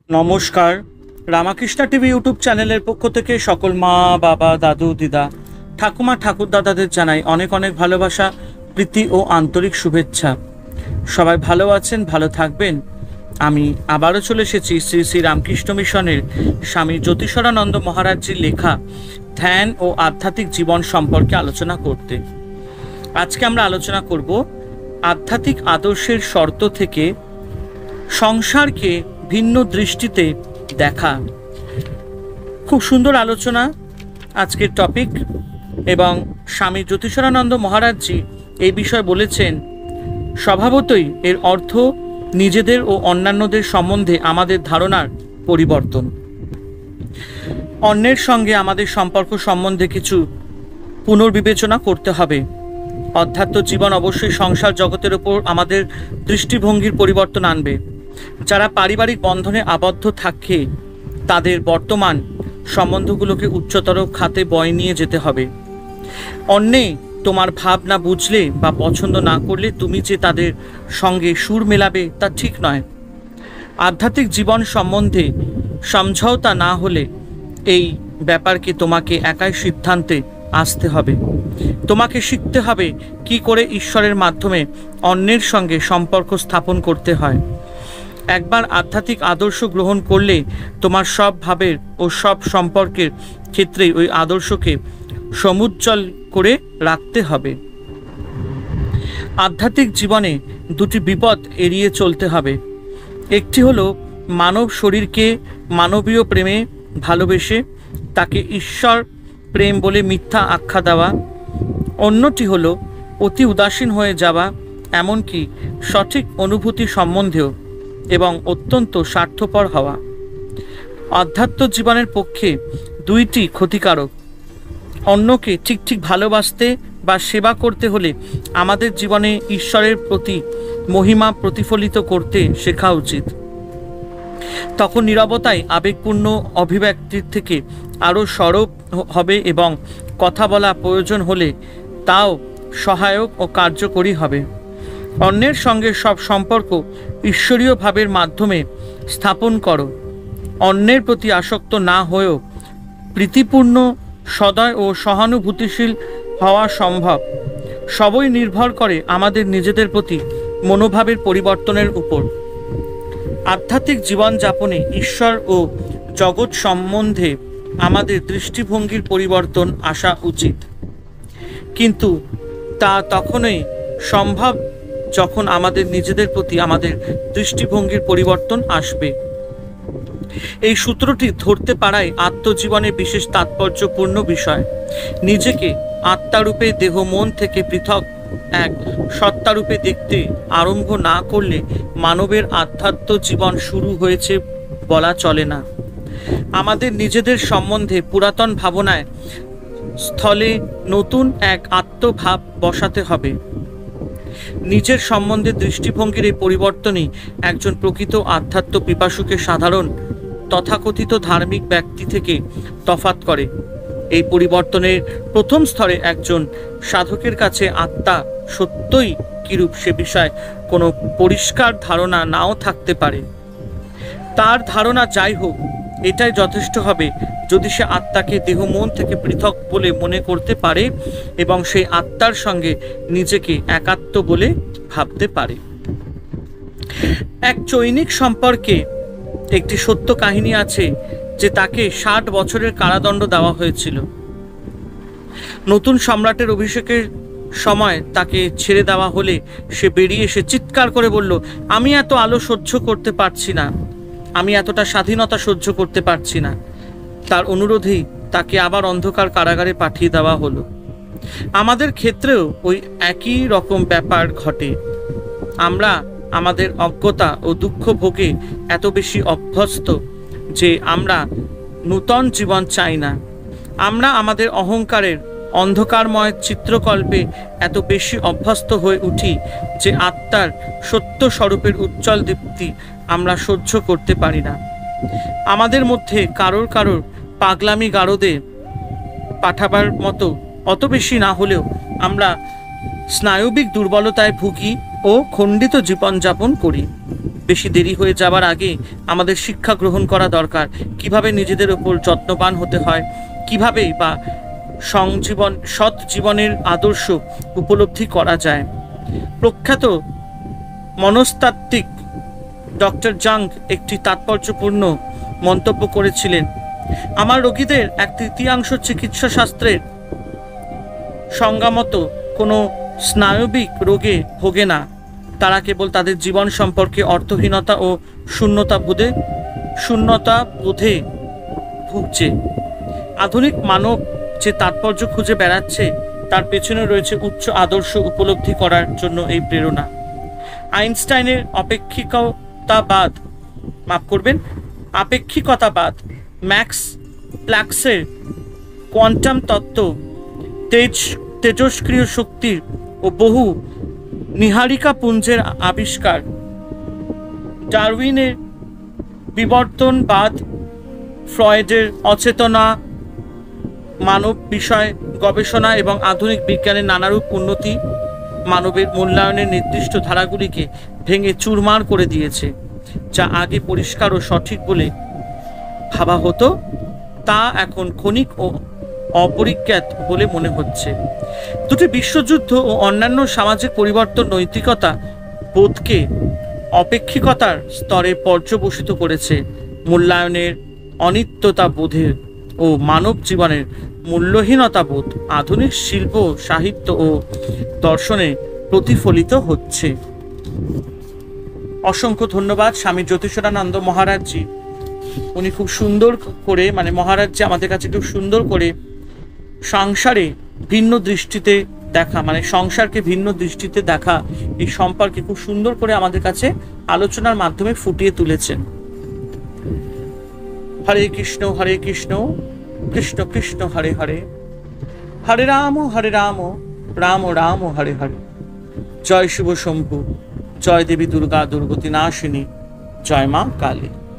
নমস্কার। Ramakrishna TV YouTube চ্যানেলের পক্ষ থেকে সকল মা বাবা দাদু দিদা ঠাকুমা ঠাকুর দাদাদের জানাই অনেক অনেক ভালোবাসা, প্রীতি ও আন্তরিক শুভেচ্ছা। সবাই ভালো আছেন, ভালো থাকবেন। আমি আবারও চলে এসেছি শ্রী শ্রী রামকৃষ্ণ মিশনের স্বামী জ্যোতিষরানন্দ মহারাজজির লেখা ধ্যান ও আধ্যাত্মিক জীবন সম্পর্কে আলোচনা করতে। আজকে আমরা আলোচনা করব আধ্যাত্মিক আদর্শের শর্ত থেকে সংসারকে ভিন্ন দৃষ্টিতে দেখা। খুব সুন্দর আলোচনা আজকের টপিক, এবং স্বামী জ্যোতিষরানন্দ মহারাজজি এই বিষয়ে বলেছেন, স্বভাবতই এর অর্থ নিজেদের ও অন্যান্যদের সম্বন্ধে আমাদের ধারণার পরিবর্তন। অন্যের সঙ্গে আমাদের সম্পর্ক সম্বন্ধে কিছু পুনর্বিবেচনা করতে হবে। অধ্যাত্ম জীবন অবশ্যই সংসার জগতের উপর আমাদের দৃষ্টিভঙ্গির পরিবর্তন আনবে। যারা পারিবারিক বন্ধনে আবদ্ধ থাকে তাদের বর্তমান সম্বন্ধগুলোকে উচ্চতর খাতে বয়ে নিয়ে যেতে হবে। অন্যে তোমার ভাব না বুঝলে বা পছন্দ না করলে তুমি যে তাদের সঙ্গে সুর মেলাবে তা ঠিক নয়। আধ্যাত্মিক জীবন সম্বন্ধে সমঝোতা না হলে এই ব্যাপারকে তোমাকে একাই সিদ্ধান্তে আসতে হবে। তোমাকে শিখতে হবে কি করে ঈশ্বরের মাধ্যমে অন্যের সঙ্গে সম্পর্ক স্থাপন করতে হয়। একবার আধ্যাত্মিক আদর্শ গ্রহণ করলে তোমার সব ভাবের ও সব সম্পর্কের ক্ষেত্রেই ওই আদর্শকে সমুজ্জ্বল করে রাখতে হবে। আধ্যাত্মিক জীবনে দুটি বিপদ এড়িয়ে চলতে হবে। একটি হলো মানব শরীরকে মানবীয় প্রেমে ভালোবেসে তাকে ঈশ্বর প্রেম বলে মিথ্যা আখ্যা দেওয়া। অন্যটি হলো অতি উদাসীন হয়ে যাওয়া, এমনকি সঠিক অনুভূতি সম্বন্ধেও, এবং অত্যন্ত স্বার্থপর হওয়া। আধ্যাত্ম জীবনের পক্ষে দুইটি ক্ষতিকারক। অন্যকে ঠিক ঠিক ভালোবাসতে বা সেবা করতে হলে আমাদের জীবনে ঈশ্বরের প্রতি মহিমা প্রতিফলিত করতে শেখা উচিত। তখন নীরবতাই আবেগপূর্ণ অভিব্যক্তির থেকে আরও সরব হবে, এবং কথা বলা প্রয়োজন হলে তাও সহায়ক ও কার্যকরী হবে। অন্যের সঙ্গে সব সম্পর্ক ঈশ্বরীয় ভাবের মাধ্যমে স্থাপন করো। অন্যের প্রতি আসক্ত না হয়েও প্রীতিপূর্ণ, সদয় ও সহানুভূতিশীল হওয়া সম্ভব। সবই নির্ভর করে আমাদের নিজেদের প্রতি মনোভাবের পরিবর্তনের উপর। আধ্যাত্মিক জীবনযাপনে ঈশ্বর ও জগৎ সম্বন্ধে আমাদের দৃষ্টিভঙ্গির পরিবর্তন আসা উচিত, কিন্তু তা তখনই সম্ভব যখন আমাদের নিজেদের প্রতি আমাদের দৃষ্টিভঙ্গির পরিবর্তন আসবে। এই সূত্রটি ধরতে পারাই আত্মজীবনে বিশেষ তাৎপর্যপূর্ণ বিষয়। নিজেকে আত্মারূপে দেহ মন থেকে পৃথক এক সত্তারূপে দেখতে আরম্ভ না করলে মানবের আধ্যাত্ম জীবন শুরু হয়েছে বলা চলে না। আমাদের নিজেদের সম্বন্ধে পুরাতন ভাবনায় স্থলে নতুন এক আত্মভাব বসাতে হবে। নিজের সম্বন্ধে দৃষ্টিভঙ্গির এই পরিবর্তনই একজন প্রকৃত আধ্যাত্ম পিপাসুকে সাধারণ তথাকথিত ধার্মিক ব্যক্তি থেকে তফাৎ করে। এই পরিবর্তনের প্রথম স্তরে একজন সাধকের কাছে আত্মা সত্যই কিরূপ সে বিষয়ে কোনো পরিষ্কার ধারণা নাও থাকতে পারে। তার ধারণা যাই হোক, এটাই যথেষ্ট হবে যদি সে আত্মাকে দেহ মন থেকে পৃথক বলে মনে করতে পারে এবং সেই আত্মার সঙ্গে নিজেকে একাত্ম বলে ভাবতে পারে। এক চৈনিক সম্পর্কে একটি সত্য কাহিনী আছে যে তাকে 60 বছরের কারাদণ্ড দেওয়া হয়েছিল। নতুন সম্রাটের অভিষেকের সময় তাকে ছেড়ে দেওয়া হলে সে বেরিয়ে এসে চিৎকার করে বলল, আমি এত আলো সহ্য করতে পারছি না, আমি এতটা স্বাধীনতা সহ্য করতে পারছি না। তার অনুরোধেই তাকে আবার অন্ধকার কারাগারে পাঠিয়ে দেওয়া হলো। আমাদের ক্ষেত্রেও ওই একই রকম ব্যাপার ঘটে। আমরা আমাদের অজ্ঞতা ও দুঃখ ভোগে এত বেশি অভ্যস্ত যে আমরা নূতন জীবন চাই না। আমরা আমাদের অহংকারের অন্ধকারময় চিত্রকল্পে এত বেশি অভ্যস্ত হয়ে উঠি যে আত্মার সত্য স্বরূপের উজ্জ্বল দীপ্তি আমরা সহ্য করতে পারি না। আমাদের মধ্যে কারোর কারোর পাগলামি গারদে পাঠাবার মতো অত বেশি না হলেও আমরা স্নায়বিক দুর্বলতায় ভুগি ও খণ্ডিত জীবনযাপন করি। বেশি দেরি হয়ে যাবার আগে আমাদের শিক্ষা গ্রহণ করা দরকার, কিভাবে নিজেদের ওপর যত্নবান হতে হয়, কিভাবে বা সৎ জীবনের আদর্শ উপলব্ধি করা যায়। প্রখ্যাত মনস্তাত্ত্বিক ডক্টর জাং একটি তাৎপর্যপূর্ণ মন্তব্য করেছিলেন, আমার রোগীদের 1/3 চিকিৎসা শাস্ত্রের সংজ্ঞামতো কোনো স্নায়বিক রোগে ভোগে না, তারা কেবল তাদের জীবন সম্পর্কে অর্থহীনতা ও শূন্যতা বোধে ভুগছে। আধুনিক মানব যে তাৎপর্য খুঁজে বেড়াচ্ছে তার পেছনে রয়েছে উচ্চ আদর্শ উপলব্ধি করার জন্য এই প্রেরণা। আইনস্টাইনের আপেক্ষিকতাবাদ, ম্যাক্স প্ল্যাঙ্কের কোয়ান্টাম তত্ত্ব, তেজস্ক্রিয় শক্তির ও বহু নীহারিকা পুঞ্জের আবিষ্কার, ডারউইনের বিবর্তনবাদ, ফ্রয়েডের অচেতনা মানব বিষয় গবেষণা এবং আধুনিক বিজ্ঞানের নানারূপ উন্নতি মানবের মূল্যায়নের নির্দিষ্ট ধারাগুলিকে ভেঙে চুরমার করে দিয়েছে। যা আগে পরিষ্কার ও সঠিক বলে ভাবা হতো তা এখন ক্ষণিক ও অপরিজ্ঞাত বলে মনে হচ্ছে। দুটি বিশ্বযুদ্ধ ও অন্যান্য সামাজিক পরিবর্তন নৈতিকতা বোধকে অপেক্ষিকতার স্তরে পর্যবসিত করেছে, মূল্যায়নের অনিত্যতা বোধের ও মানব জীবনের মূল্যহীনতা বোধ আধুনিক শিল্প, সাহিত্য ও দর্শনে প্রতিফলিত হচ্ছে। অসংখ্য ধন্যবাদ স্বামী জ্যোতিষানন্দ মহারাজজি। উনি খুব সুন্দর করে, মহারাজজি আমাদের কাছে খুব সুন্দর করে সংসারে ভিন্ন দৃষ্টিতে দেখা, সংসারকে ভিন্ন দৃষ্টিতে দেখা, এই সম্পর্কে খুব সুন্দর করে আমাদের কাছে আলোচনার মাধ্যমে ফুটিয়ে তুলেছেন। হরে কৃষ্ণ কৃষ্ণ কৃষ্ণ হরে হরে, হরে রাম রাম রাম হরে হরে। জয় শিব শম্ভু, জয় দেবী দুর্গা দুর্গতি নাশিনী, জয় মা কালী।